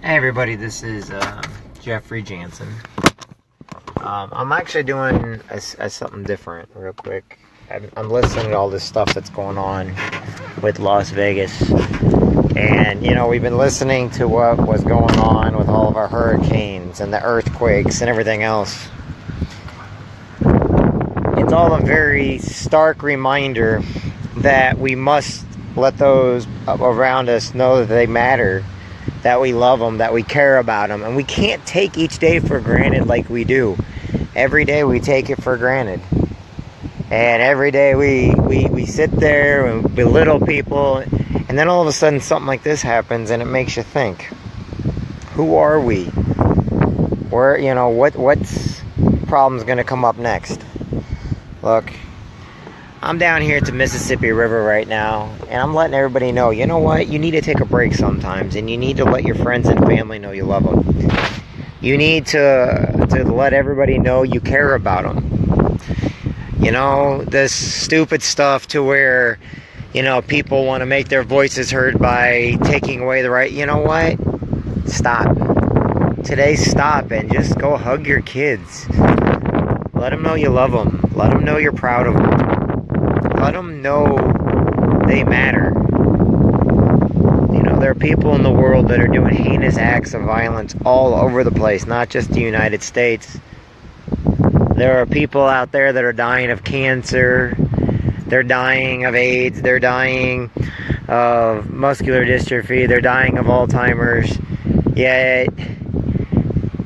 Hey everybody, this is Jeffrey Jansen. I'm actually doing something different real quick. I'm listening to all this stuff that's going on with Las Vegas. And, we've been listening to what was going on with all of our hurricanes and the earthquakes and everything else. It's all a very stark reminder that we must let those around us know that they matter, that we love them, that we care about them. And we can't take each day for granted like we do. Every day we take it for granted. And every day we sit there and belittle people. And then all of a sudden something like this happens and it makes you think, who are we? Where, what's problem's going to come up next? Look, I'm down here at the Mississippi River right now, and I'm letting everybody know, you know what? You need to take a break sometimes, and you need to let your friends and family know you love them. You need to let everybody know you care about them. This stupid stuff to where, people want to make their voices heard by taking away the right. You know what? Stop. Today, stop and just go hug your kids. Let them know you love them. Let them know you're proud of them. Let them know they matter. There are people in the world that are doing heinous acts of violence all over the place, not just the United States. There are people out there that are dying of cancer. They're dying of AIDS. They're dying of muscular dystrophy. They're dying of Alzheimer's. Yet,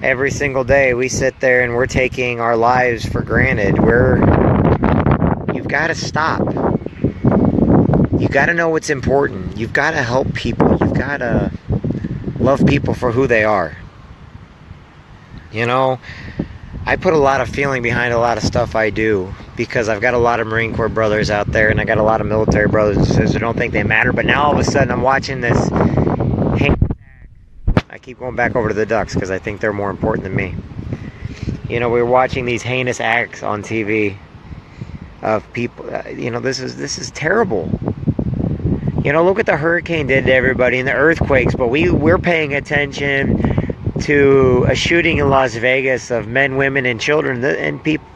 every single day we sit there and we're taking our lives for granted. You've got to stop. You've got to know what's important. You've got to help people. You've got to love people for who they are. I put a lot of feeling behind a lot of stuff I do because I've got a lot of Marine Corps brothers out there and I got a lot of military brothers and sisters who don't think they matter. But now all of a sudden I'm watching this. I keep going back over to the Ducks because I think they're more important than me. We're watching these heinous acts on TV of people. This is terrible. Look what the hurricane did to everybody and the earthquakes. But we're paying attention to a shooting in Las Vegas of men, women, and children, and people.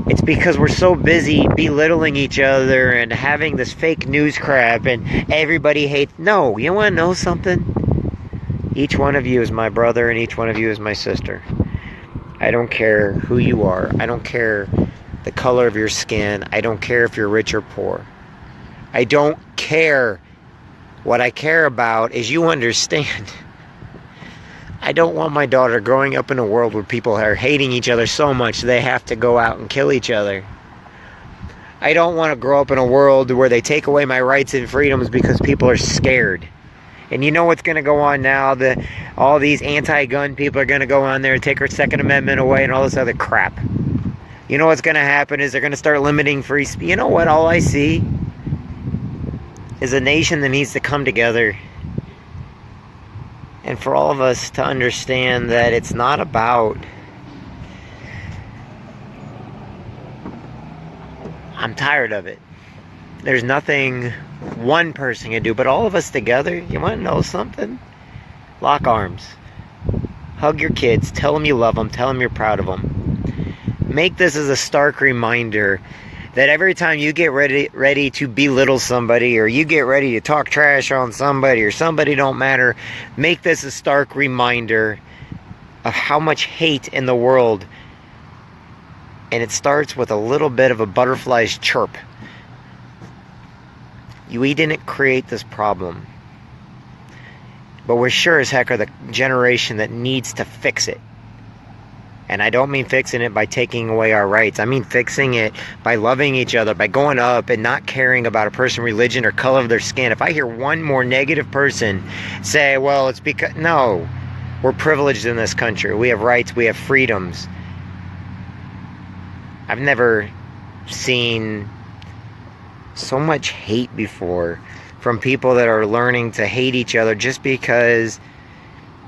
It's because we're so busy belittling each other and having this fake news crap, and everybody hates. No, you want to know something? Each one of you is my brother, and each one of you is my sister. I don't care who you are. I don't care the color of your skin. I don't care if you're rich or poor. I don't care. What I care about is you understand. I don't want my daughter growing up in a world where people are hating each other so much they have to go out and kill each other. I don't want to grow up in a world where they take away my rights and freedoms because people are scared. And you know what's going to go on now? All these anti-gun people are going to go on there and take our Second Amendment away and all this other crap. You know what's going to happen is they're going to start limiting free speech. You know what? All I see is a nation that needs to come together. And for all of us to understand that it's not about... I'm tired of it. There's nothing one person can do, but all of us together, you want to know something? Lock arms. Hug your kids. Tell them you love them. Tell them you're proud of them. Make this as a stark reminder that every time you get ready to belittle somebody, or you get ready to talk trash on somebody, or somebody don't matter, make this a stark reminder of how much hate in the world. And it starts with a little bit of a butterfly's chirp. We didn't create this problem. But we're sure as heck are the generation that needs to fix it. And I don't mean fixing it by taking away our rights. I mean fixing it by loving each other, by going up and not caring about a person's religion or color of their skin. If I hear one more negative person say, well, it's because... No. We're privileged in this country. We have rights. We have freedoms. I've never seen so much hate before from people that are learning to hate each other just because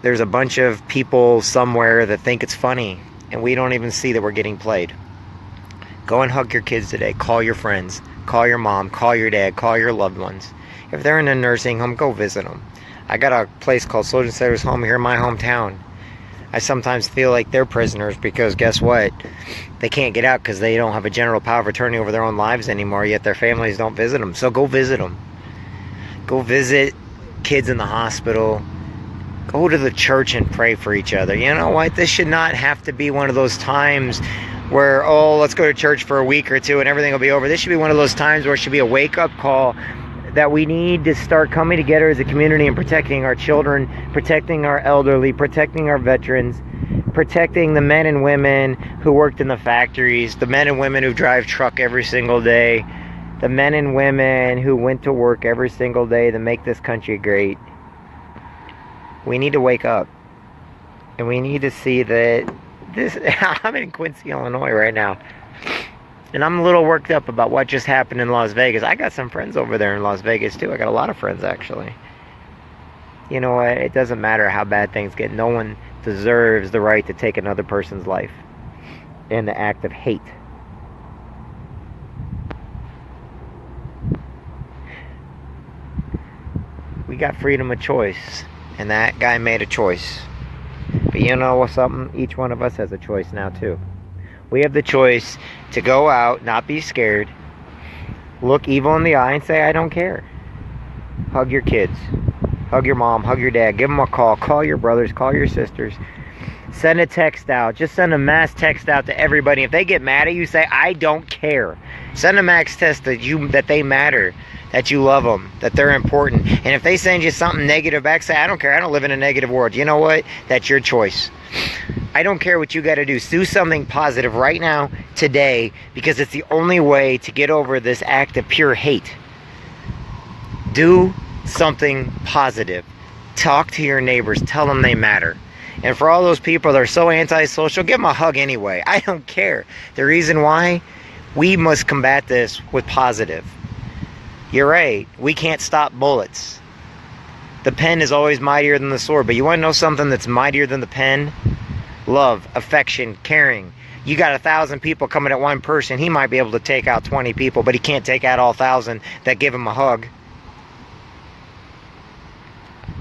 there's a bunch of people somewhere that think it's funny and we don't even see that we're getting played. Go and hug your kids today. Call your friends. Call your mom. Call your dad. Call your loved ones. If they're in a nursing home, go visit them. I got a place called Soldier Settlers Home here in my hometown. I sometimes feel like they're prisoners because guess what? They can't get out because they don't have a general power of attorney over their own lives anymore, yet their families don't visit them. So go visit them. Go visit kids in the hospital. Go to the church and pray for each other. You know what? This should not have to be one of those times where, oh, let's go to church for a week or two and everything will be over. This should be one of those times where it should be a wake-up call that we need to start coming together as a community and protecting our children, protecting our elderly, protecting our veterans, protecting the men and women who worked in the factories, the men and women who drive truck every single day, the men and women who went to work every single day to make this country great. We need to wake up. And we need to see that this... I'm in Quincy, Illinois right now. And I'm a little worked up about what just happened in Las Vegas. I got some friends over there in Las Vegas, too. I got a lot of friends, actually. You know what? It doesn't matter how bad things get. No one deserves the right to take another person's life in the act of hate. We got freedom of choice. And that guy made a choice. But you know what's something? Each one of us has a choice now, too. We have the choice to go out, not be scared, look evil in the eye and say, I don't care. Hug your kids. Hug your mom, hug your dad, give them a call. Call your brothers, call your sisters. Send a text out. Just send a mass text out to everybody. If they get mad at you, say, I don't care. Send a mass text that they matter, that you love them, that they're important. And if they send you something negative back, say, I don't care. I don't live in a negative world. You know what? That's your choice. I don't care what you got to do. Do something positive right now, today, because it's the only way to get over this act of pure hate. Do something positive. Talk to your neighbors. Tell them they matter. And for all those people that are so antisocial, give them a hug anyway. I don't care. The reason why, we must combat this with positive. You're right. We can't stop bullets. The pen is always mightier than the sword. But you want to know something that's mightier than the pen? Love, affection, caring. You got 1,000 people coming at one person. He might be able to take out 20 people, but he can't take out all 1,000 that give him a hug.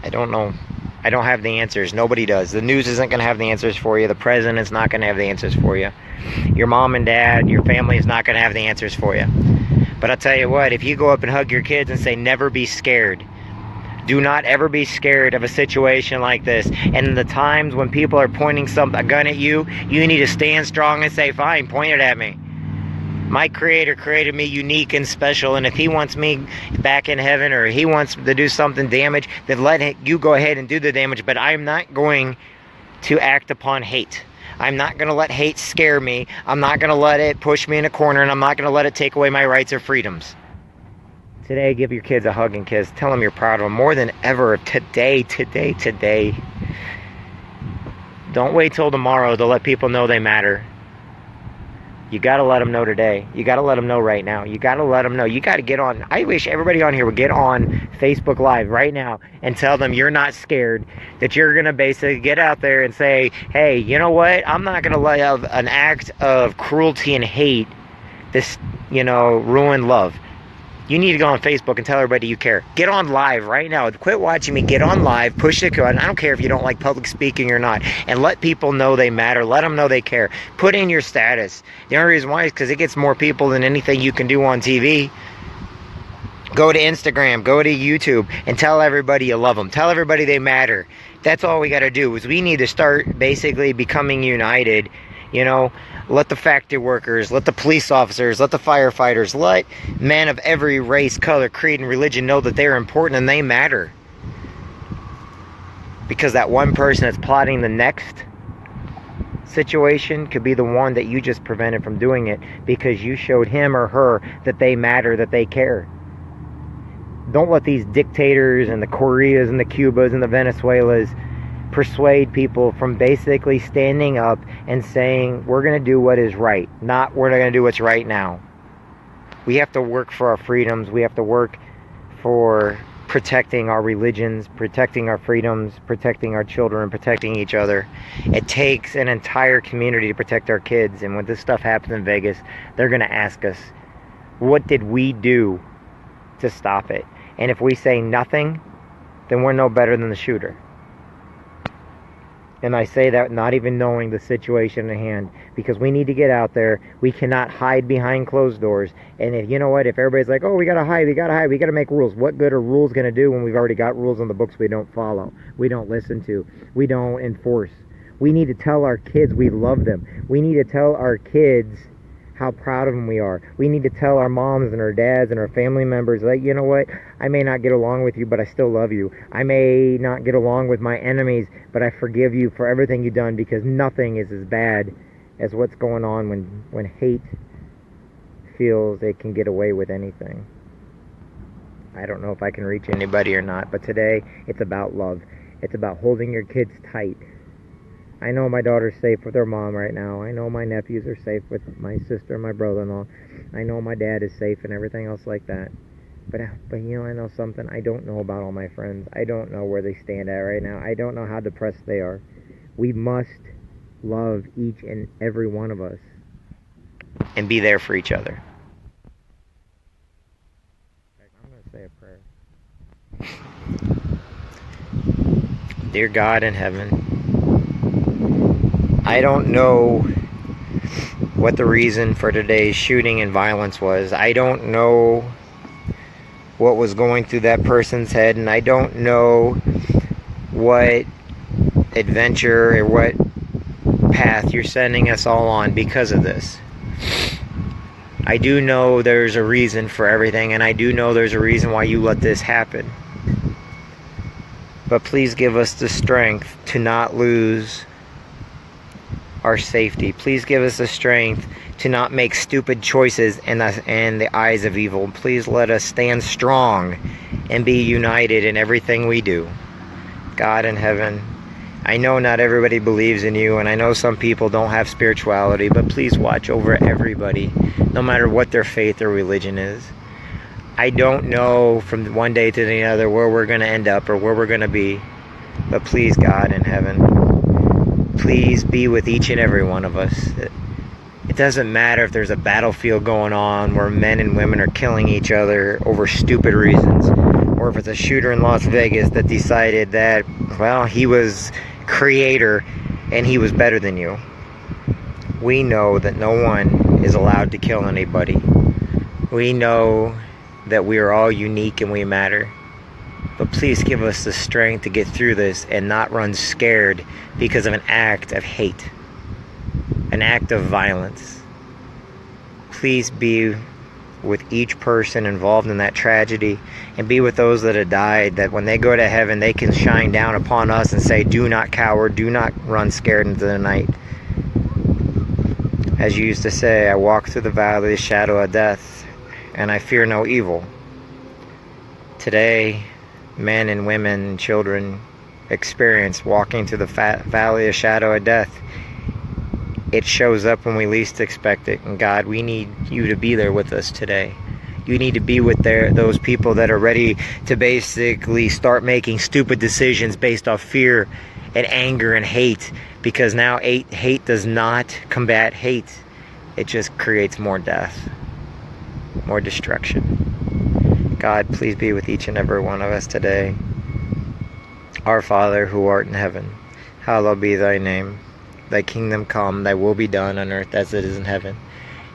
I don't know. I don't have the answers. Nobody does. The news isn't going to have the answers for you. The president's not going to have the answers for you. Your mom and dad, your family is not going to have the answers for you. But I'll tell you what, if you go up and hug your kids and say, never be scared. Do not ever be scared of a situation like this. And in the times when people are pointing a gun at you, you need to stand strong and say, fine, point it at me. My Creator created me unique and special, and if He wants me back in heaven or He wants to do something damage, then let you go ahead and do the damage. But I'm not going to act upon hate. I'm not going to let hate scare me. I'm not going to let it push me in a corner, and I'm not going to let it take away my rights or freedoms. Today, give your kids a hug and kiss. Tell them you're proud of them more than ever. Today. Don't wait till tomorrow to let people know they matter. You got to let them know today. You got to let them know right now. You got to let them know. You got to get on. I wish everybody on here would get on Facebook Live right now and tell them you're not scared, that you're going to basically get out there and say, hey, you know what? I'm not going to let an act of cruelty and hate ruin love. You need to go on Facebook and tell everybody you care. Get on live right now. Quit watching me. Get on live. Push the button. I don't care if you don't like public speaking or not. And let people know they matter. Let them know they care. Put in your status. The only reason why is because it gets more people than anything you can do on TV. Go to Instagram. Go to YouTube. And tell everybody you love them. Tell everybody they matter. That's all we got to do. Is we need to start basically becoming united. Let the factory workers, let the police officers, let the firefighters, let men of every race, color, creed, and religion know that they're important and they matter. Because that one person that's plotting the next situation could be the one that you just prevented from doing it because you showed him or her that they matter, that they care. Don't let these dictators and the Koreas and the Cubas and the Venezuelas persuade people from basically standing up and saying we're going to do what is right, not we're going to do what's right now. We have to work for our freedoms. We have to work for protecting our religions, protecting our freedoms, protecting our children, protecting each other. It takes an entire community to protect our kids, and when this stuff happens in Vegas, they're going to ask us, what did we do to stop it? And if we say nothing, then we're no better than the shooter. And I say that not even knowing the situation at hand, because we need to get out there. We cannot hide behind closed doors. And if, you know what, if everybody's like, oh, we gotta hide, we gotta make rules. What good are rules gonna do when we've already got rules on the books we don't follow, we don't listen to, we don't enforce? We need to tell our kids we love them. We need to tell our kids how proud of them we are. We need to tell our moms and our dads and our family members, like, you know what, I may not get along with you, but I still love you. I may not get along with my enemies, but I forgive you for everything you've done, because nothing is as bad as what's going on when hate feels it can get away with anything. I don't know if I can reach anybody or not, but today it's about love. It's about holding your kids tight. I know my daughter's safe with her mom right now. I know my nephews are safe with my sister and my brother-in-law. I know my dad is safe and everything else like that. But you know, I know something. I don't know about all my friends. I don't know where they stand at right now. I don't know how depressed they are. We must love each and every one of us and be there for each other. I'm going to say a prayer. Dear God in heaven, I don't know what the reason for today's shooting and violence was. I don't know what was going through that person's head, and I don't know what adventure or what path you're sending us all on because of this. I do know there's a reason for everything, and I do know there's a reason why you let this happen. But please give us the strength to not lose our safety. Please give us the strength to not make stupid choices in the eyes of evil. Please let us stand strong and be united in everything we do. God in heaven, I know not everybody believes in you, and I know some people don't have spirituality, but please watch over everybody, no matter what their faith or religion is. I don't know from one day to the other where we're going to end up or where we're going to be, but please, God in heaven, please be with each and every one of us. It doesn't matter if there's a battlefield going on where men and women are killing each other over stupid reasons, or if it's a shooter in Las Vegas that decided that, well, he was creator and he was better than you. We know that no one is allowed to kill anybody. We know that we are all unique and we matter. But please give us the strength to get through this and not run scared because of an act of hate, an act of violence. Please be with each person involved in that tragedy, and be with those that have died, that when they go to heaven, they can shine down upon us and say, do not cower, do not run scared into the night. As you used to say, I walk through the valley of the shadow of death, and I fear no evil. Today, men and women and children experience walking through the valley of shadow of death. It shows up when we least expect it. And God, we need you to be there with us today. You need to be with those people that are ready to basically start making stupid decisions based off fear and anger and hate. Because now hate does not combat hate. It just creates more death, more destruction. God, please be with each and every one of us today. Our Father, who art in heaven, hallowed be thy name. Thy kingdom come, thy will be done on earth as it is in heaven.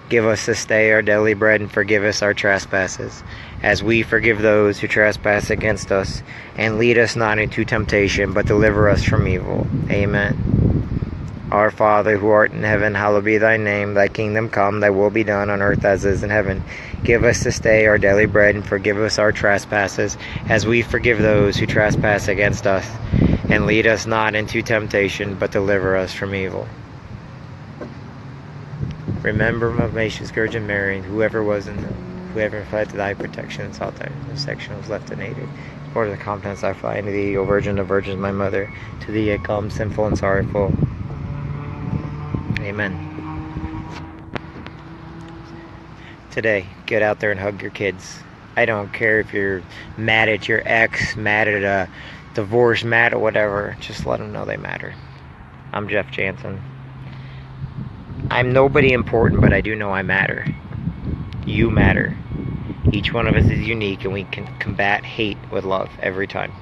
Give us this day our daily bread, and forgive us our trespasses, as we forgive those who trespass against us. And lead us not into temptation, but deliver us from evil. Amen. Our Father, who art in heaven, hallowed be thy name. Thy kingdom come, thy will be done on earth as it is in heaven. Give us this day our daily bread, and forgive us our trespasses, as we forgive those who trespass against us. And lead us not into temptation, but deliver us from evil. Remember, my gracious Virgin Mary, whoever fled to thy protection and sought thy section was left unaided. For the confidence I fly into thee, O Virgin of Virgins, my mother. To thee I come, sinful and sorrowful. Amen. Today, get out there and hug your kids. I don't care if you're mad at your ex, mad at a divorce, mad at whatever. Just let them know they matter. I'm Jeff Jansen. I'm nobody important, but I do know I matter. You matter. Each one of us is unique, and we can combat hate with love every time.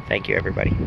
Thank you, everybody.